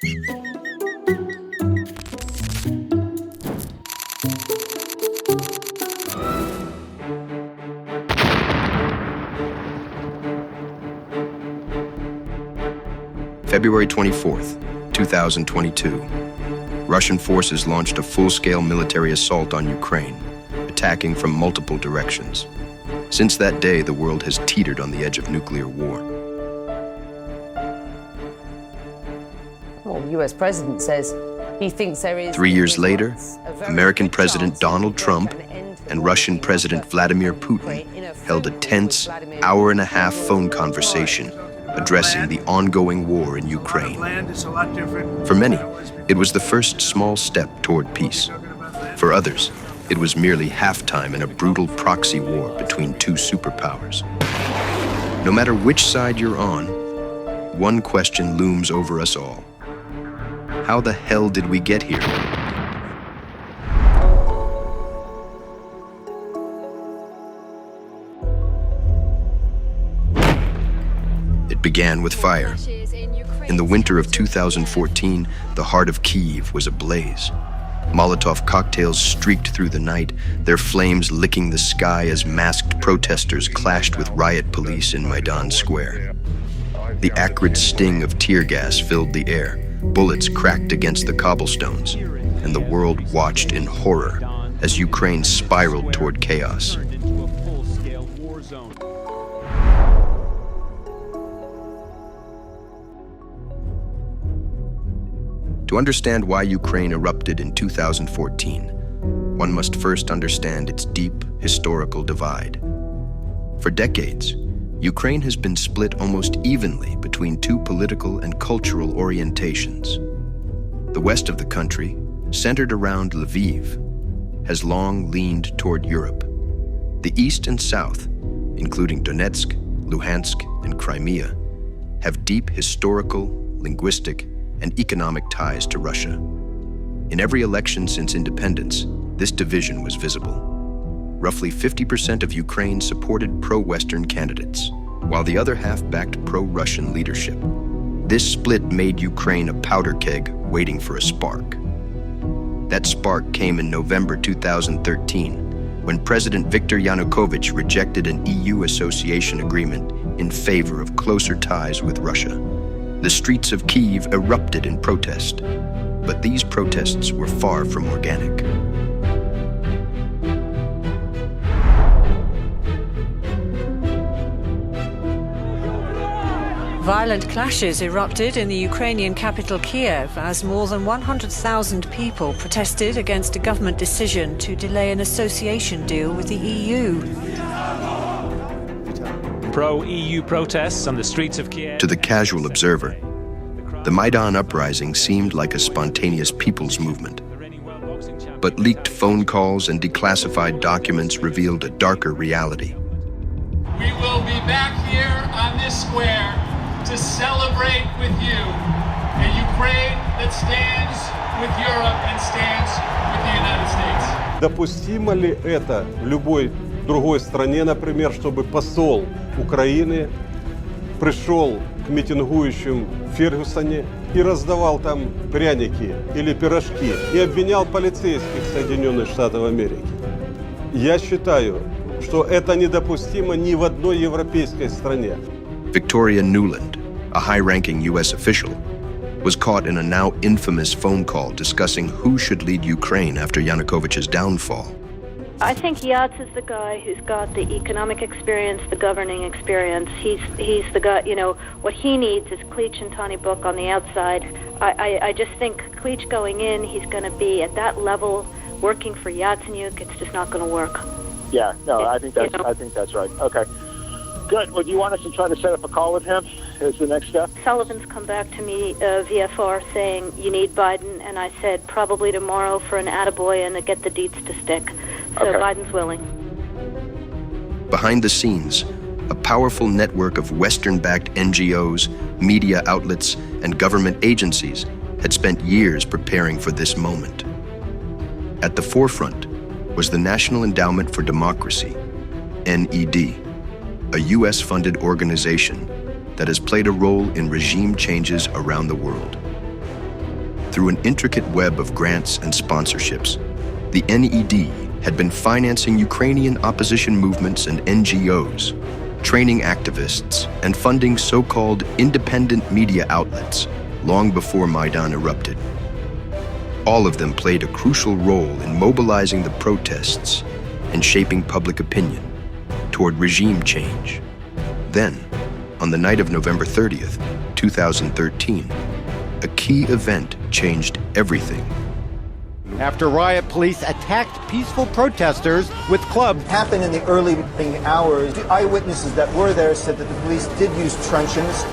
February 24th, 2022. Russian forces launched a full-scale military assault on Ukraine, attacking from multiple directions. Since that day, the world has teetered on the edge of nuclear war. Well, the US president says he thinks there is... 3 years later, American President Donald Trump and Russian President Vladimir Putin held a tense, hour-and-a-half phone conversation addressing the ongoing war in Ukraine. For many, it was the first small step toward peace. For others, it was merely halftime in a brutal proxy war between two superpowers. No matter which side you're on, one question looms over us all. How the hell did we get here? It began with fire. In the winter of 2014, the heart of Kyiv was ablaze. Molotov cocktails streaked through the night, their flames licking the sky as masked protesters clashed with riot police in Maidan Square. The acrid sting of tear gas filled the air, bullets cracked against the cobblestones, and the world watched in horror as Ukraine spiraled toward chaos. To understand why Ukraine erupted in 2014, one must first understand its deep historical divide. For decades, Ukraine has been split almost evenly between two political and cultural orientations. The west of the country, centered around Lviv, has long leaned toward Europe. The east and south, including Donetsk, Luhansk, and Crimea, have deep historical, linguistic, and economic ties to Russia. In every election since independence, this division was visible. Roughly 50% of Ukraine supported pro-Western candidates, while the other half backed pro-Russian leadership. This split made Ukraine a powder keg waiting for a spark. That spark came in November 2013, when President Viktor Yanukovych rejected an EU association agreement in favor of closer ties with Russia. The streets of Kyiv erupted in protest, but these protests were far from organic. Violent clashes erupted in the Ukrainian capital Kiev as more than 100,000 people protested against a government decision to delay an association deal with the EU. Pro-EU protests on the streets of Kiev. To the casual observer, the Maidan uprising seemed like a spontaneous people's movement. But leaked phone calls and declassified documents revealed a darker reality. We will be back here on this square to celebrate with you a Ukraine that stands with Europe and stands with the United States. Допустимо ли это в любой другой стране, например, чтобы посол Украины пришел к митингующим в Фергюсоне и раздавал там пряники или пирожки и обвинял полицейских Соединенных Штатов Америки? Я считаю, что это недопустимо ни в одной европейской стране. Victoria Nuland, a high-ranking U.S. official, was caught in a now infamous phone call discussing who should lead Ukraine after Yanukovych's downfall. I think Yats is the guy who's got the economic experience, the governing experience. He's the guy, you know, what he needs is Klitsch and Tony Book on the outside. I just think Klitsch going in, he's going to be at that level working for Yatsenyuk. It's just not going to work. Yeah, no, I think that's right. Okay. Good. Well, do you want us to try to set up a call with him as the next step? Sullivan's come back to me, VFR, saying you need Biden, and I said probably tomorrow for an attaboy and to get the deets to stick. So okay. Biden's willing. Behind the scenes, a powerful network of Western-backed NGOs, media outlets, and government agencies had spent years preparing for this moment. At the forefront was the National Endowment for Democracy, NED, a US-funded organization that has played a role in regime changes around the world. Through an intricate web of grants and sponsorships, the NED had been financing Ukrainian opposition movements and NGOs, training activists, and funding so-called independent media outlets long before Maidan erupted. All of them played a crucial role in mobilizing the protests and shaping public opinion toward regime change. Then, on the night of November 30th, 2013, a key event changed everything. After riot police attacked peaceful protesters with clubs. Happened in the early hours. The eyewitnesses that were there said that the police did use truncheons.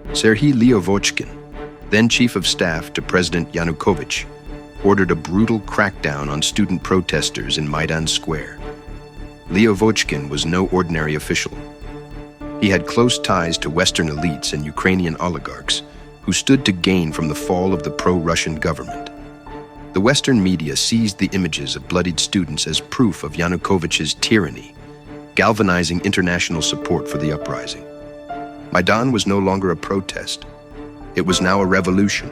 Serhiy Leovochkin, then chief of staff to President Yanukovych, ordered a brutal crackdown on student protesters in Maidan Square. Leovochkin was no ordinary official. He had close ties to Western elites and Ukrainian oligarchs who stood to gain from the fall of the pro-Russian government. The Western media seized the images of bloodied students as proof of Yanukovych's tyranny, galvanizing international support for the uprising. Maidan was no longer a protest. It was now a revolution.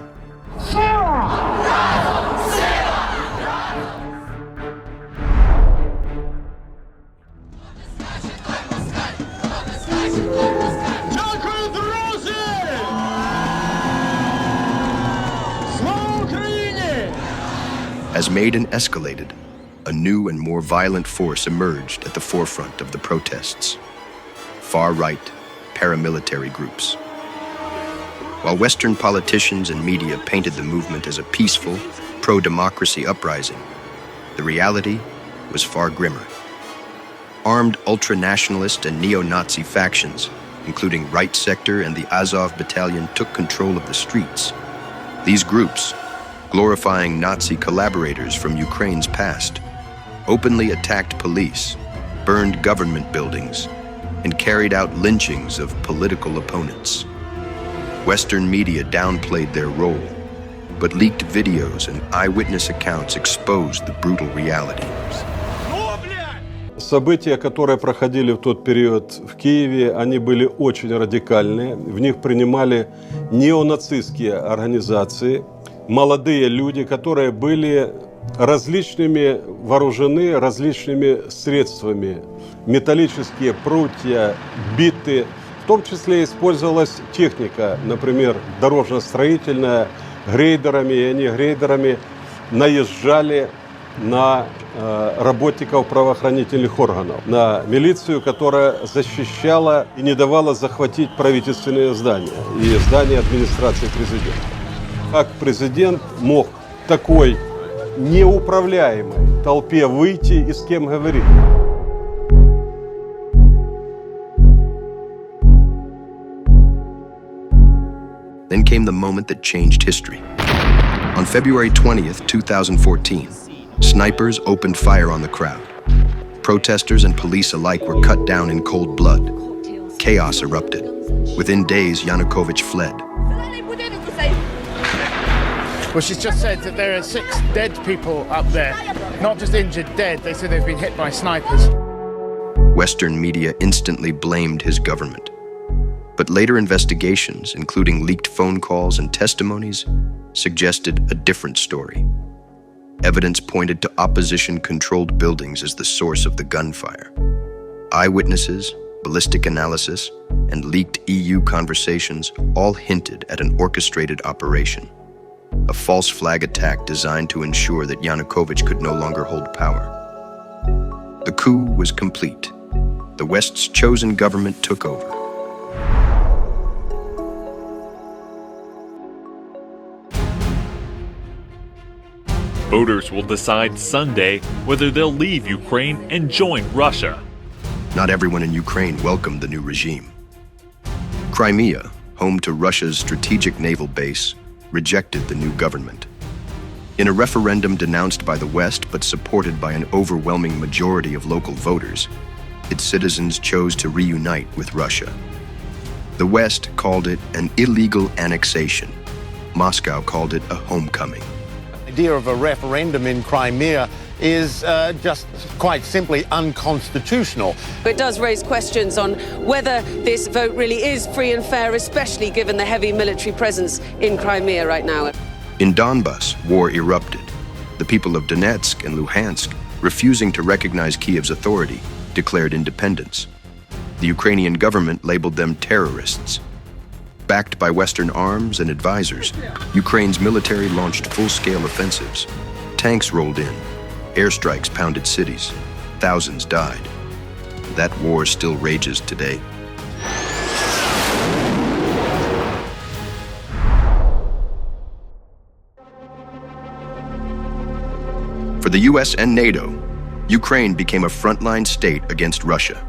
As Maidan escalated, a new and more violent force emerged at the forefront of the protests: far-right paramilitary groups. While Western politicians and media painted the movement as a peaceful, pro-democracy uprising, the reality was far grimmer. Armed ultra-nationalist and neo-Nazi factions, including Right Sector and the Azov Battalion, took control of the streets. These groups, glorifying Nazi collaborators from Ukraine's past, openly attacked police, burned government buildings, and carried out lynchings of political opponents. Western media downplayed their role, but leaked videos and eyewitness accounts exposed the brutal reality. События, которые проходили в тот период в Киеве, они были очень радикальные. В них принимали неонацистские организации, молодые люди, которые были различными вооружены различными средствами. Металлические прутья, биты. В том числе использовалась техника, например, дорожно-строительная, грейдерами, и они грейдерами наезжали на работников правоохранительных органов, на милицию, которая защищала и не давала захватить правительственные здания и здания администрации президента. Как президент мог такой неуправляемой толпе выйти и с кем говорить? Then came the moment that changed history. On February 20th, 2014, snipers opened fire on the crowd. Protesters and police alike were cut down in cold blood. Chaos erupted. Within days, Yanukovych fled. Well, she's just said that there are 6 dead people up there. Not just injured, dead. They said they've been hit by snipers. Western media instantly blamed his government. But later investigations, including leaked phone calls and testimonies, suggested a different story. Evidence pointed to opposition-controlled buildings as the source of the gunfire. Eyewitnesses, ballistic analysis, and leaked EU conversations all hinted at an orchestrated operation, a false flag attack designed to ensure that Yanukovych could no longer hold power. The coup was complete. The West's chosen government took over. Voters will decide Sunday whether they'll leave Ukraine and join Russia. Not everyone in Ukraine welcomed the new regime. Crimea, home to Russia's strategic naval base, rejected the new government. In a referendum denounced by the West but supported by an overwhelming majority of local voters, its citizens chose to reunite with Russia. The West called it an illegal annexation. Moscow called it a homecoming. The idea of a referendum in Crimea is just quite simply unconstitutional. It does raise questions on whether this vote really is free and fair, especially given the heavy military presence in Crimea right now. In Donbas, war erupted. The people of Donetsk and Luhansk, refusing to recognize Kiev's authority, declared independence. The Ukrainian government labeled them terrorists. Backed by Western arms and advisors, Ukraine's military launched full-scale offensives. Tanks rolled in, airstrikes pounded cities, thousands died. That war still rages today. For the US and NATO, Ukraine became a frontline state against Russia.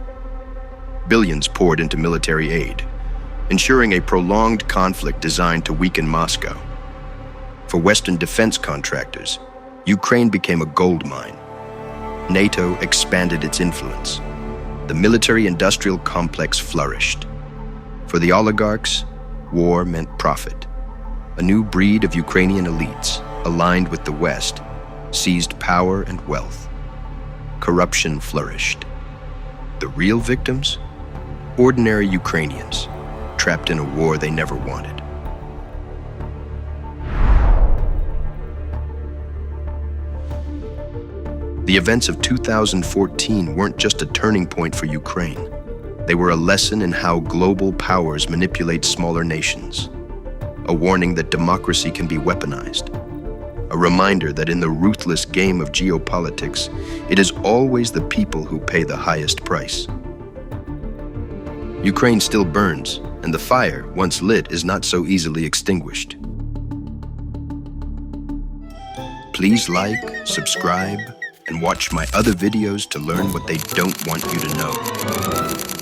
Billions poured into military aid, ensuring a prolonged conflict designed to weaken Moscow. For Western defense contractors, Ukraine became a gold mine. NATO expanded its influence. The military-industrial complex flourished. For the oligarchs, war meant profit. A new breed of Ukrainian elites, aligned with the West, seized power and wealth. Corruption flourished. The real victims? Ordinary Ukrainians, trapped in a war they never wanted. The events of 2014 weren't just a turning point for Ukraine. They were a lesson in how global powers manipulate smaller nations. A warning that democracy can be weaponized. A reminder that in the ruthless game of geopolitics, it is always the people who pay the highest price. Ukraine still burns, and the fire, once lit, is not so easily extinguished. Please like, subscribe, and watch my other videos to learn what they don't want you to know.